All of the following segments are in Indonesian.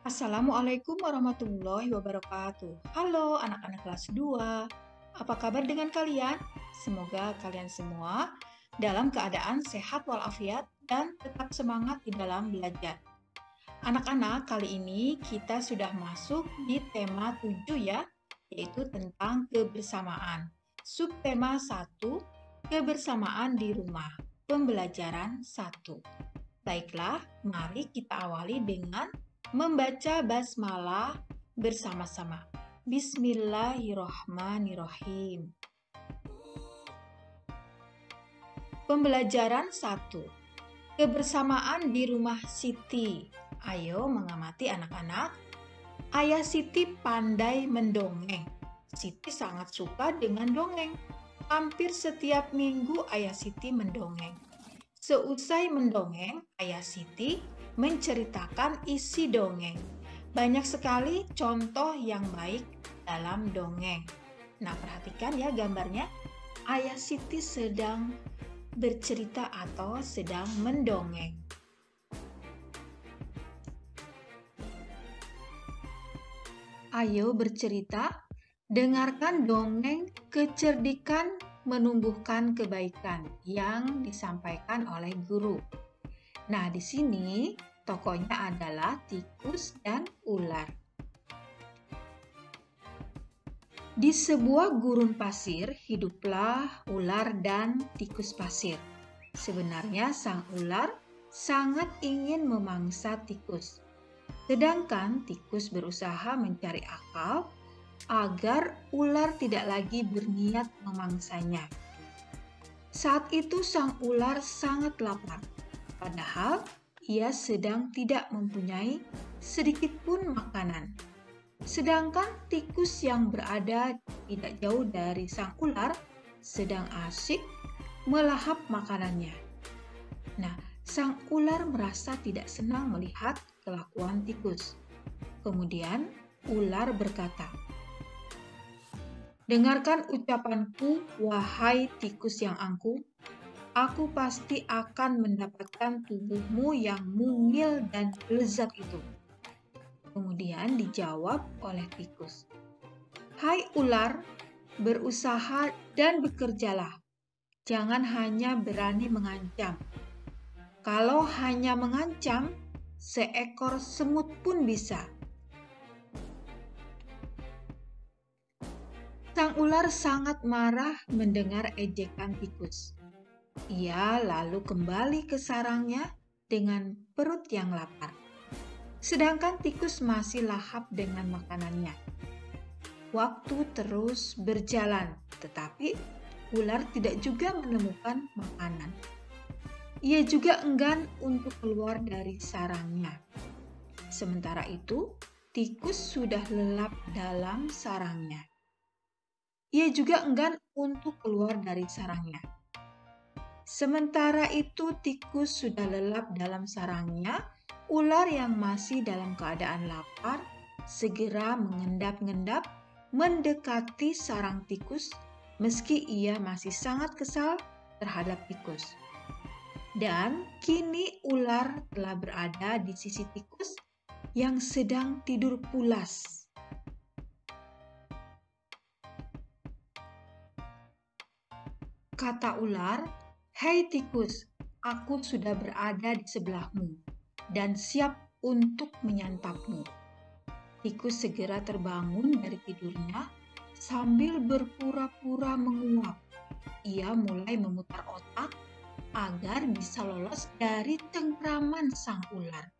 Assalamualaikum warahmatullahi wabarakatuh. Halo anak-anak kelas 2. Apa kabar dengan kalian? Semoga kalian semua dalam keadaan sehat walafiat dan tetap semangat di dalam belajar. Anak-anak, kali ini kita sudah masuk di tema 7 ya, yaitu tentang kebersamaan. Subtema 1, kebersamaan di rumah. Pembelajaran 1. Baiklah, mari kita awali dengan membaca basmalah bersama-sama. Bismillahirrahmanirrahim. Pembelajaran 1. Kebersamaan di rumah Siti. Ayo mengamati anak-anak. Ayah Siti pandai mendongeng. Siti sangat suka dengan dongeng. Hampir setiap minggu Ayah Siti mendongeng. Seusai mendongeng, Ayah Siti menceritakan isi dongeng. Banyak sekali contoh yang baik dalam dongeng. Nah, perhatikan ya gambarnya. Ayah Siti sedang bercerita atau sedang mendongeng. Ayo bercerita, dengarkan dongeng kecerdikan menumbuhkan kebaikan yang disampaikan oleh guru. Nah, di sini tokohnya adalah tikus dan ular. Di sebuah gurun pasir, hiduplah ular dan tikus pasir. Sebenarnya sang ular sangat ingin memangsa tikus. Sedangkan tikus berusaha mencari akal agar ular tidak lagi berniat memangsanya. Saat itu sang ular sangat lapar, padahal ia sedang tidak mempunyai sedikit pun makanan. Sedangkan tikus yang berada tidak jauh dari sang ular sedang asyik melahap makanannya. Nah, sang ular merasa tidak senang melihat kelakuan tikus. Kemudian ular berkata, "Dengarkan ucapanku, wahai tikus yang angkuh. Aku pasti akan mendapatkan tubuhmu yang mungil dan lezat itu." Kemudian dijawab oleh tikus, "Hai ular, berusaha dan bekerjalah. Jangan hanya berani mengancam. Kalau hanya mengancam, seekor semut pun bisa." Sang ular sangat marah mendengar ejekan tikus. Ia lalu kembali ke sarangnya dengan perut yang lapar. Sedangkan tikus masih lahap dengan makanannya. Waktu terus berjalan, tetapi ular tidak juga menemukan makanan. Ia juga enggan untuk keluar dari sarangnya. Sementara itu, tikus sudah lelap dalam sarangnya. Ia juga enggan untuk keluar dari sarangnya. Sementara itu, tikus sudah lelap dalam sarangnya. Ular yang masih dalam keadaan lapar segera mengendap-endap mendekati sarang tikus meski ia masih sangat kesal terhadap tikus. Dan kini ular telah berada di sisi tikus yang sedang tidur pulas. Kata ular, "Hei tikus, aku sudah berada di sebelahmu dan siap untuk menyantapmu." Tikus segera terbangun dari tidurnya sambil berpura-pura menguap. Ia mulai memutar otak agar bisa lolos dari cengkraman sang ular.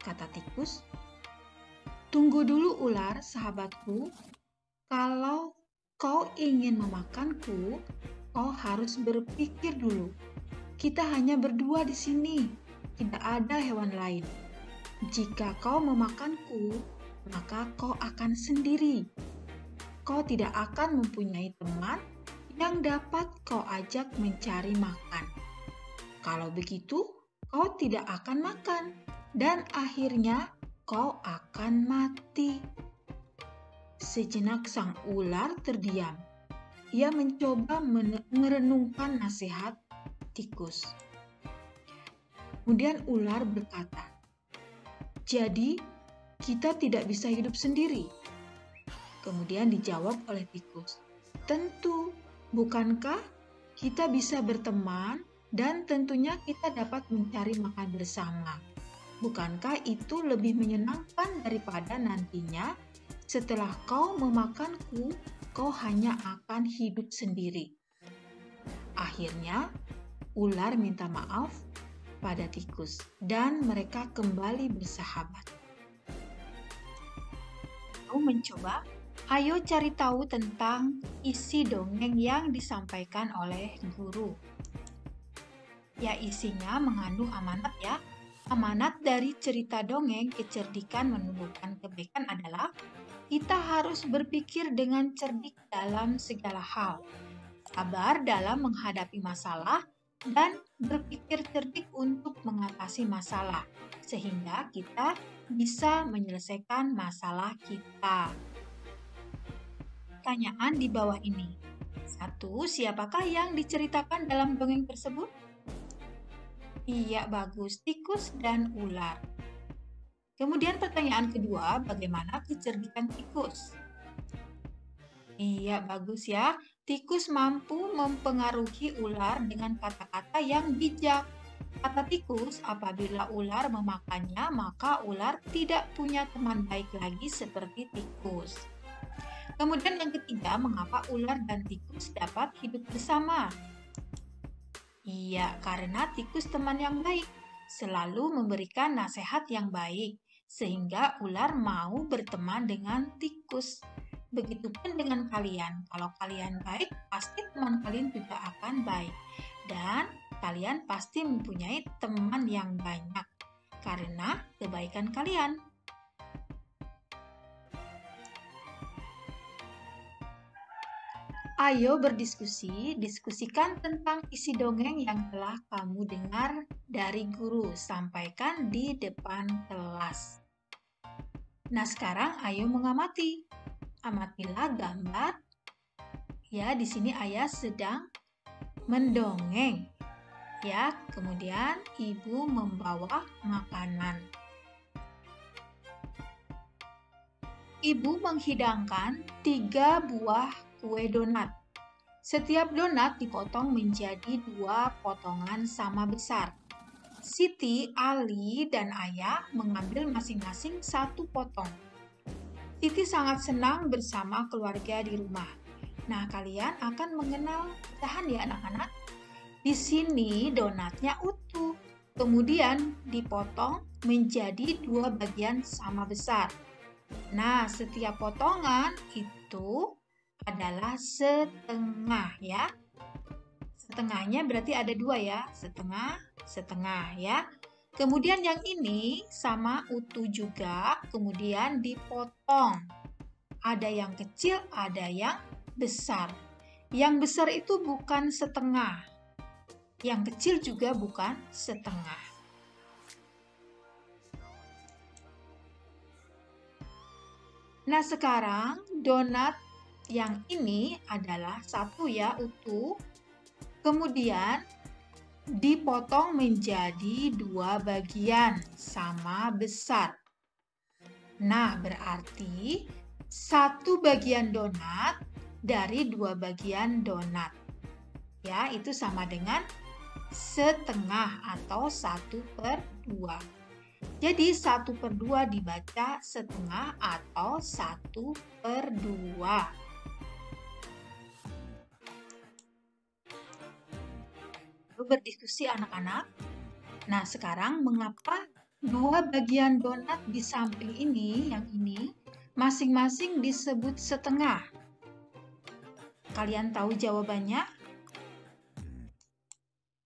Kata tikus, "Tunggu dulu ular, sahabatku. Kalau kau ingin memakanku, kau harus berpikir dulu. Kita hanya berdua di sini, tidak ada hewan lain. Jika kau memakanku, maka kau akan sendiri. Kau tidak akan mempunyai teman yang dapat kau ajak mencari makan. Kalau begitu, kau tidak akan makan dan akhirnya kau akan mati." Sejenak sang ular terdiam. Ia mencoba merenungkan nasihat tikus. Kemudian ular berkata, "Jadi kita tidak bisa hidup sendiri? Kemudian dijawab oleh tikus, tentu, bukankah kita bisa berteman dan tentunya kita dapat mencari makan bersama? Bukankah itu lebih menyenangkan daripada nantinya setelah kau memakanku, kau hanya akan hidup sendiri? Akhirnya, ular minta maaf pada tikus dan mereka kembali bersahabat. Mau mencoba? Ayo cari tahu tentang isi dongeng yang disampaikan oleh guru. Ya, isinya mengandung amanat ya. Amanat dari cerita dongeng kecerdikan menumbuhkan kebaikan adalah kita harus berpikir dengan cerdik dalam segala hal, sabar dalam menghadapi masalah, dan berpikir cerdik untuk mengatasi masalah, sehingga kita bisa menyelesaikan masalah kita. Pertanyaan di bawah ini. 1. Siapakah yang diceritakan dalam dongeng tersebut? Iya, bagus. Tikus dan ular. Kemudian pertanyaan kedua, bagaimana kecerdikan tikus? Iya, bagus ya. Tikus mampu mempengaruhi ular dengan kata-kata yang bijak. Kata tikus, apabila ular memakannya, maka ular tidak punya teman baik lagi seperti tikus. Kemudian yang ketiga, mengapa ular dan tikus dapat hidup bersama? Iya, karena tikus teman yang baik, selalu memberikan nasihat yang baik, sehingga ular mau berteman dengan tikus. Begitupun dengan kalian, kalau kalian baik, pasti teman kalian juga akan baik. Dan kalian pasti mempunyai teman yang banyak, karena kebaikan kalian. Ayo berdiskusi, diskusikan tentang isi dongeng yang telah kamu dengar dari guru, sampaikan di depan kelas. Nah, sekarang ayo mengamati. Amatilah gambar. Ya, di sini ayah sedang mendongeng. Ya, kemudian ibu membawa makanan. Ibu menghidangkan 3 buah kue donat. Setiap donat dipotong menjadi 2 potongan sama besar. Siti, Ali, dan Ayah mengambil masing-masing 1 potong. Siti sangat senang bersama keluarga di rumah. Nah, kalian akan mengenal pecahan ya anak-anak? Di sini donatnya utuh, kemudian dipotong menjadi 2 bagian sama besar. Nah, setiap potongan itu adalah setengah ya. Setengahnya berarti ada 2 ya, setengah ya. Kemudian yang ini sama utuh juga, kemudian dipotong. Ada yang kecil, ada yang besar. Yang besar itu bukan setengah. Yang kecil juga bukan setengah. Nah, sekarang donat yang ini adalah 1 ya, utuh. Kemudian dipotong menjadi 2 bagian sama besar. Nah, berarti 1 bagian donat dari 2 bagian donat. Ya, itu sama dengan setengah atau 1/2. Jadi 1/2 dibaca setengah atau 1/2. Berdiskusi anak-anak. Nah, sekarang mengapa 2 bagian donat di samping ini, yang ini, masing-masing disebut setengah? Kalian tahu jawabannya?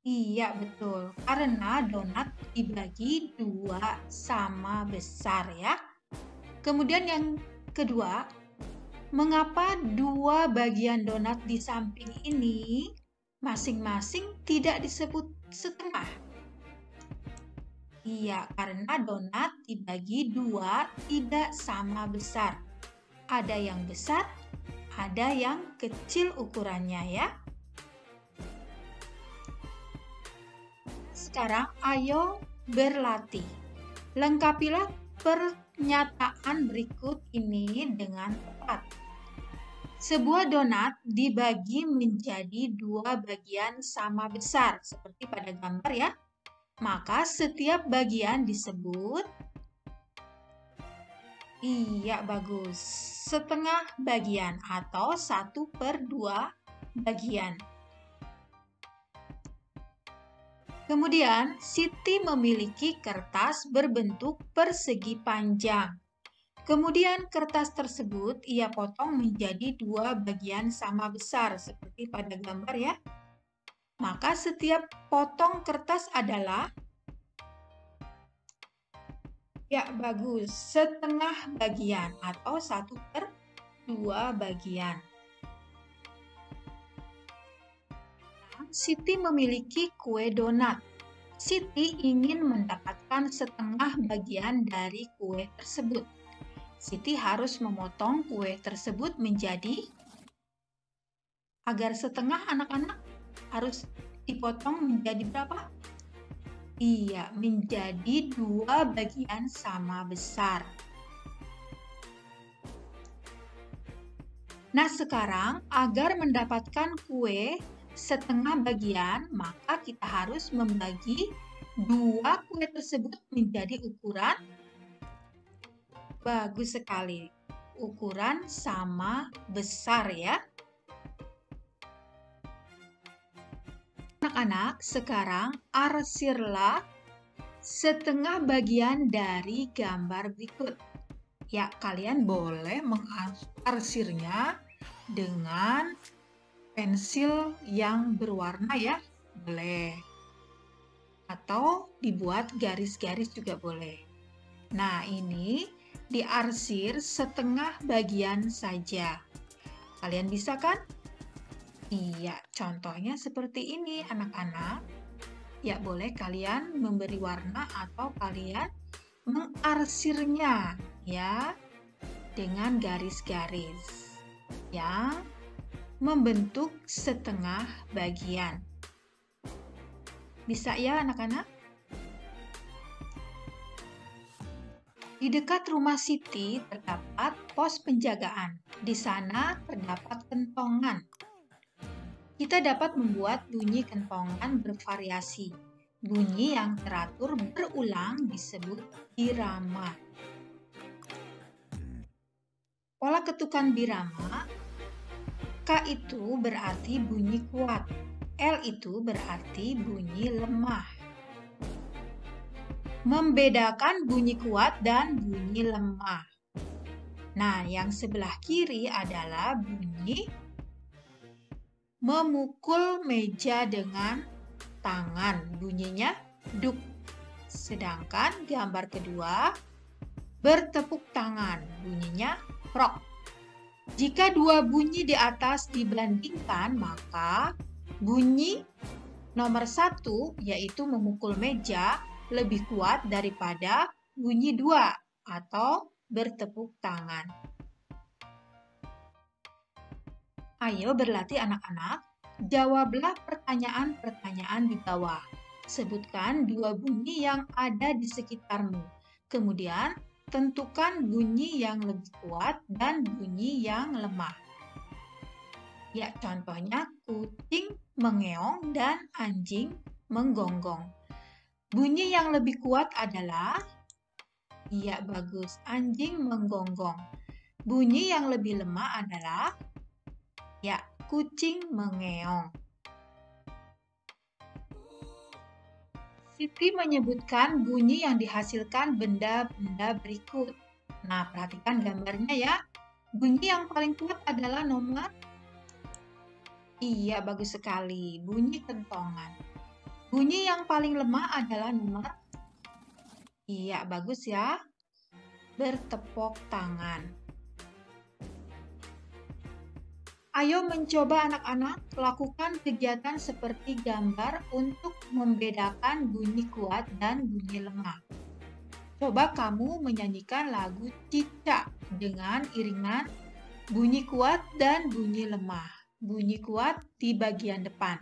Iya, betul. Karena donat dibagi 2 sama besar ya. Kemudian yang kedua, mengapa 2 bagian donat di samping ini masing-masing tidak disebut setengah? Iya, karena donat dibagi 2 tidak sama besar. Ada yang besar, ada yang kecil ukurannya ya. Sekarang ayo berlatih. Lengkapilah pernyataan berikut ini dengan tepat. Sebuah donat dibagi menjadi 2 bagian sama besar, seperti pada gambar ya. Maka setiap bagian disebut, iya bagus, setengah bagian atau 1/2 bagian. Kemudian, Siti memiliki kertas berbentuk persegi panjang. Kemudian kertas tersebut ia potong menjadi 2 bagian sama besar, seperti pada gambar ya. Maka setiap potong kertas adalah, ya bagus, setengah bagian atau 1/2 bagian. Siti memiliki kue donat. Siti ingin mendapatkan setengah bagian dari kue tersebut. Siti harus memotong kue tersebut menjadi, agar setengah anak-anak harus dipotong menjadi berapa? Iya, menjadi 2 bagian sama besar. Nah, sekarang agar mendapatkan kue setengah bagian, maka kita harus membagi 2 kue tersebut menjadi ukuran, bagus sekali, ukuran sama besar ya. Anak-anak, sekarang arsirlah setengah bagian dari gambar berikut. Ya, kalian boleh mengarsirnya dengan pensil yang berwarna ya, boleh. Atau dibuat garis-garis juga boleh. Nah, ini diarsir setengah bagian saja. Kalian bisa kan? Iya, contohnya seperti ini anak-anak. Ya, boleh kalian memberi warna atau kalian mengarsirnya ya dengan garis-garis yang membentuk setengah bagian. Bisa ya anak-anak? Di dekat rumah Siti terdapat pos penjagaan. Di sana terdapat kentongan. Kita dapat membuat bunyi kentongan bervariasi. Bunyi yang teratur berulang disebut birama. Pola ketukan birama, K itu berarti bunyi kuat, L itu berarti bunyi lemah. Membedakan bunyi kuat dan bunyi lemah. Nah, yang sebelah kiri adalah bunyi memukul meja dengan tangan. Bunyinya duk. Sedangkan gambar kedua bertepuk tangan. Bunyinya prok. Jika 2 bunyi di atas dibandingkan, maka bunyi nomor 1 yaitu memukul meja lebih kuat daripada bunyi 2 atau bertepuk tangan. Ayo berlatih anak-anak, jawablah pertanyaan-pertanyaan di bawah. Sebutkan 2 bunyi yang ada di sekitarmu. Kemudian, tentukan bunyi yang lebih kuat dan bunyi yang lemah. Ya, contohnya kucing mengeong dan anjing menggonggong. Bunyi yang lebih kuat adalah, iya bagus, anjing menggonggong. Bunyi yang lebih lemah adalah, ya, kucing mengeong. Siti menyebutkan bunyi yang dihasilkan benda-benda berikut. Nah, perhatikan gambarnya ya. Bunyi yang paling kuat adalah nomor, iya bagus sekali, bunyi kentongan. Bunyi yang paling lemah adalah nomor, iya bagus ya, bertepuk tangan. Ayo mencoba anak-anak lakukan kegiatan seperti gambar untuk membedakan bunyi kuat dan bunyi lemah. Coba kamu menyanyikan lagu Cicak dengan iringan bunyi kuat dan bunyi lemah. Bunyi kuat di bagian depan.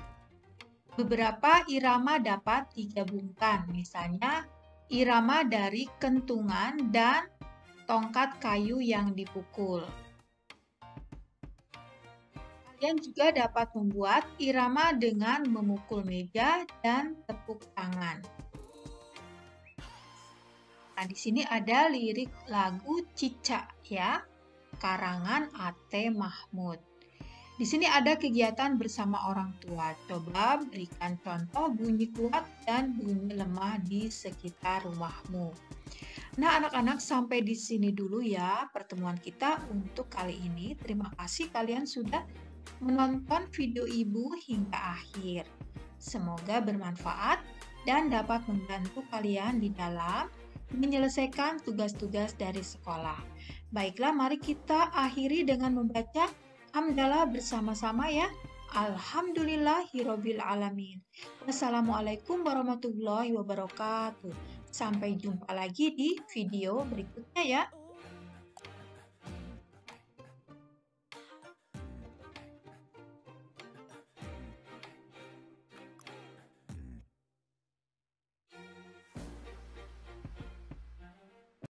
Beberapa irama dapat digabungkan, misalnya irama dari kentungan dan tongkat kayu yang dipukul. Kalian juga dapat membuat irama dengan memukul meja dan tepuk tangan. Nah, di sini ada lirik lagu Cicak ya, karangan A.T. Mahmud. Di sini ada kegiatan bersama orang tua. Coba berikan contoh bunyi kuat dan bunyi lemah di sekitar rumahmu. Nah, anak-anak, sampai di sini dulu ya pertemuan kita untuk kali ini. Terima kasih kalian sudah menonton video Ibu hingga akhir. Semoga bermanfaat dan dapat membantu kalian di dalam menyelesaikan tugas-tugas dari sekolah. Baiklah, mari kita akhiri dengan membaca hamdalah bersama-sama ya. Alhamdulillahirabbil alamin. Wassalamualaikum warahmatullahi wabarakatuh. Sampai jumpa lagi di video berikutnya ya.